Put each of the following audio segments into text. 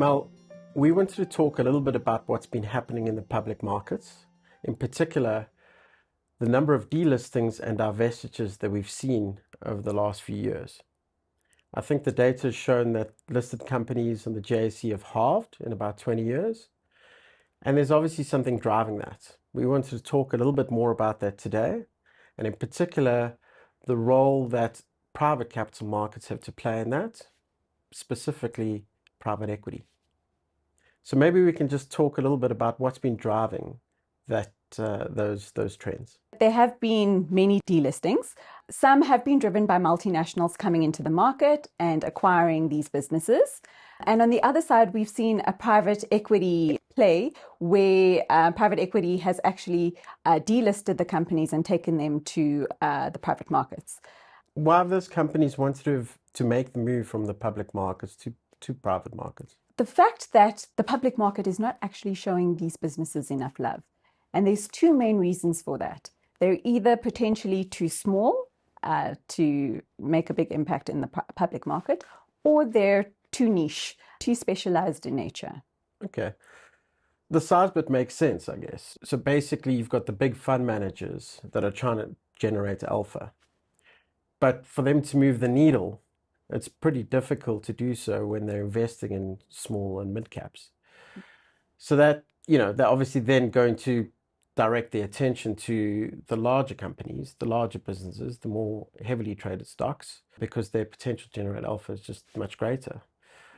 Mel, we wanted to talk a little bit about what's been happening in the public markets, in particular, the number of delistings and divestitures that we've seen over the last few years. I think the data has shown that listed companies on the JSE have halved in about 20 years, and there's obviously something driving that. We wanted to talk a little bit more about that today, and in particular, the role that private capital markets have to play in that, specifically private equity. So maybe we can just talk a little bit about what's been driving that those trends. There have been many delistings. Some have been driven by multinationals coming into the market and acquiring these businesses. And on the other side, we've seen a private equity play where private equity has actually delisted the companies and taken them to the private markets. Why have those companies wanted to make the move from the public markets to private markets? The fact that the public market is not actually showing these businesses enough love. And there's two main reasons for that. They're either potentially too small to make a big impact in the public market, or they're too niche, too specialized in nature. Okay. The size bit makes sense, I guess. So basically, you've got the big fund managers that are trying to generate alpha. But for them to move the needle, it's pretty difficult to do so when they're investing in small and mid caps. So that, they're obviously then going to direct their attention to the larger companies, the larger businesses, the more heavily traded stocks, because their potential to generate alpha is just much greater.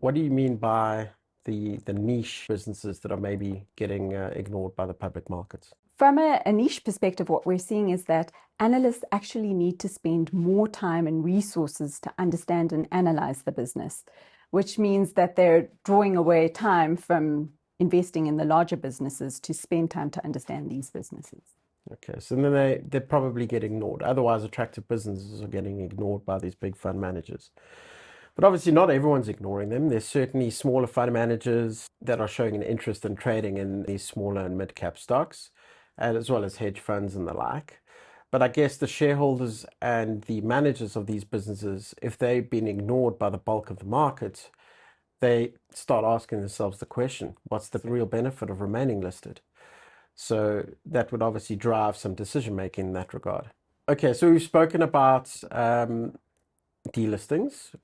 What do you mean by the niche businesses that are maybe getting ignored by the public markets? From a niche perspective, what we're seeing is that analysts actually need to spend more time and resources to understand and analyze the business, which means that they're drawing away time from investing in the larger businesses to spend time to understand these businesses. Okay, so then they probably get ignored. Otherwise, attractive businesses are getting ignored by these big fund managers. But obviously not everyone's ignoring them. There's certainly smaller fund managers that are showing an interest in trading in these smaller and mid-cap stocks, as well as hedge funds and the like. But I guess the shareholders and the managers of these businesses, if they've been ignored by the bulk of the market, they start asking themselves the question, what's the real benefit of remaining listed? So that would obviously drive some decision making in that regard. Okay, so we've spoken about delistings.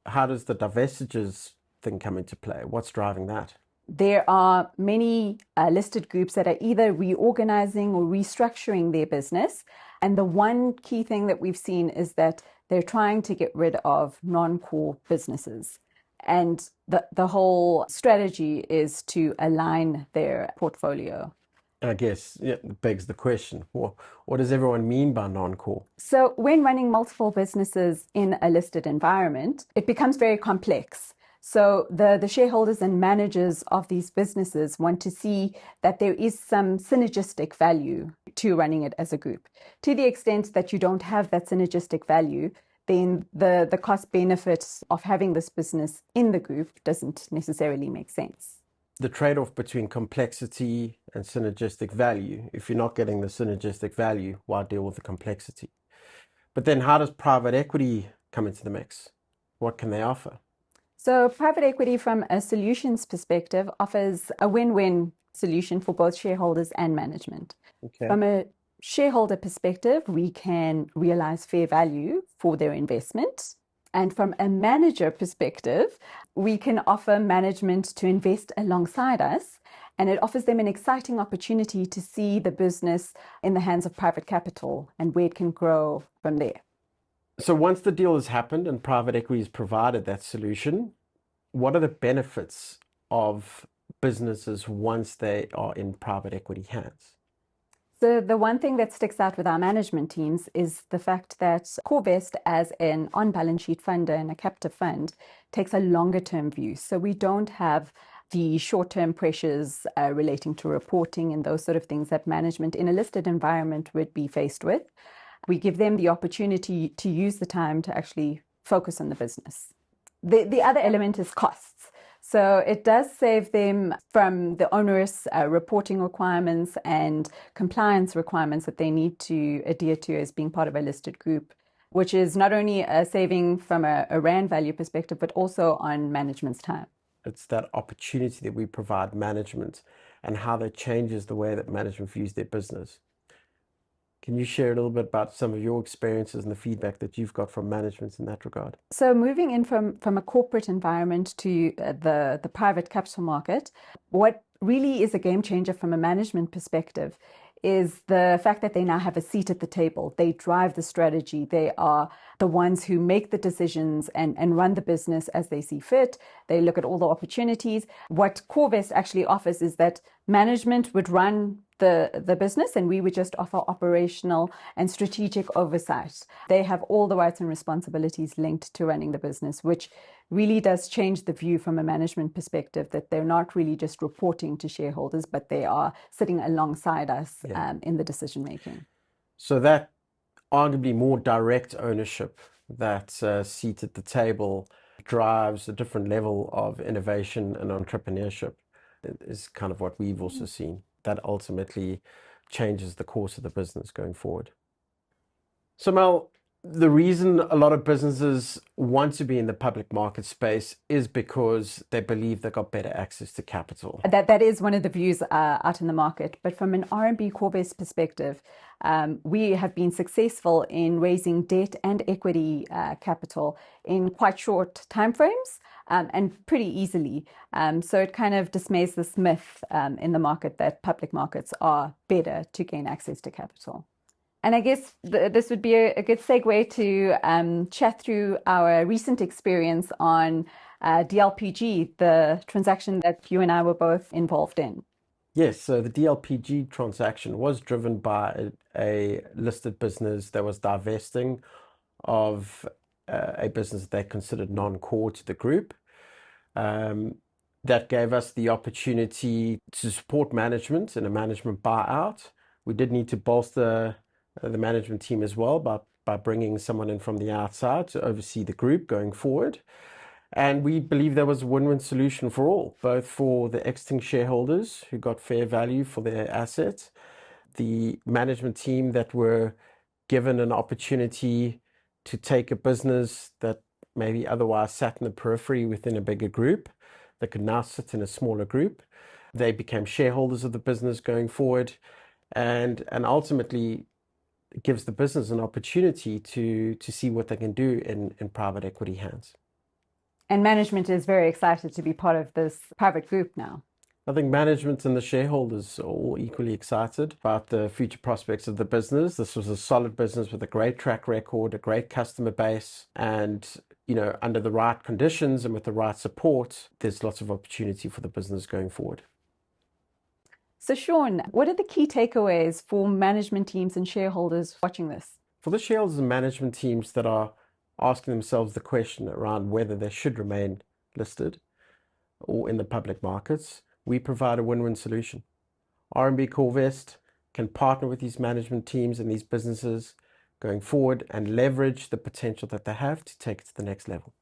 How does the divestitures thing come into play? What's driving that? There are many listed groups that are either reorganizing or restructuring their business. And the one key thing that we've seen is that they're trying to get rid of non-core businesses. And the whole strategy is to align their portfolio. I guess it begs the question, what does everyone mean by non-core? So when running multiple businesses in a listed environment, it becomes very complex. So the shareholders and managers of these businesses want to see that there is some synergistic value to running it as a group. To the extent that you don't have that synergistic value, then the cost benefits of having this business in the group doesn't necessarily make sense. The trade-off between complexity and synergistic value, if you're not getting the synergistic value, why deal with the complexity? But then how does private equity come into the mix? What can they offer? So private equity from a solutions perspective offers a win-win solution for both shareholders and management. Okay. From a shareholder perspective, we can realize fair value for their investment. And from a manager perspective, we can offer management to invest alongside us. And it offers them an exciting opportunity to see the business in the hands of private capital and where it can grow from there. So once the deal has happened and private equity has provided that solution, what are the benefits of businesses once they are in private equity hands? So the one thing that sticks out with our management teams is the fact that Corvest, as an on-balance sheet funder and a captive fund, takes a longer-term view. So we don't have the short-term pressures relating to reporting and those sort of things that management in a listed environment would be faced with. We give them the opportunity to use the time to actually focus on the business. The other element is costs. So it does save them from the onerous reporting requirements and compliance requirements that they need to adhere to as being part of a listed group, which is not only a saving from a RAND value perspective, but also on management's time. It's that opportunity that we provide management and how that changes the way that management views their business. Can you share a little bit about some of your experiences and the feedback that you've got from management in that regard? So moving in from a corporate environment to the private capital market, what really is a game changer from a management perspective is the fact that they now have a seat at the table. They drive the strategy. They are the ones who make the decisions and run the business as they see fit. They look at all the opportunities. What Corvest actually offers is that management would run the business and we would just offer operational and strategic oversight. They have all the rights and responsibilities linked to running the business, which really does change the view from a management perspective, that they're not really just reporting to shareholders, but they are sitting alongside us in the decision making. So that arguably more direct ownership, that seat at the table, drives a different level of innovation and entrepreneurship, is kind of what we've also seen. That ultimately changes the course of the business going forward. So Mel, the reason a lot of businesses want to be in the public market space is because they believe they've got better access to capital. That is one of the views out in the market. But from an RMB Corvest perspective, we have been successful in raising debt and equity capital in quite short timeframes and pretty easily. So it kind of dismays this myth in the market that public markets are better to gain access to capital. And I guess this would be a good segue to chat through our recent experience on DLPG, the transaction that you and I were both involved in. Yes, so the DLPG transaction was driven by a listed business that was divesting of a business they considered non-core to the group. That gave us the opportunity to support management in a management buyout. We did need to bolster the management team as well by bringing someone in from the outside to oversee the group going forward. And we believe there was a win-win solution for all, both for the exiting shareholders who got fair value for their assets, the management team that were given an opportunity to take a business that maybe otherwise sat in the periphery within a bigger group that could now sit in a smaller group. They became shareholders of the business going forward, and ultimately it gives the business an opportunity to see what they can do in private equity hands. And management is very excited to be part of this private group now. I think management and the shareholders are all equally excited about the future prospects of the business. This was a solid business with a great track record, a great customer base, and under the right conditions and with the right support, there's lots of opportunity for the business going forward. So Shaun, what are the key takeaways for management teams and shareholders watching this? For the shareholders and management teams that are asking themselves the question around whether they should remain listed or in the public markets, we provide a win-win solution. RMB Corvest can partner with these management teams and these businesses going forward and leverage the potential that they have to take it to the next level.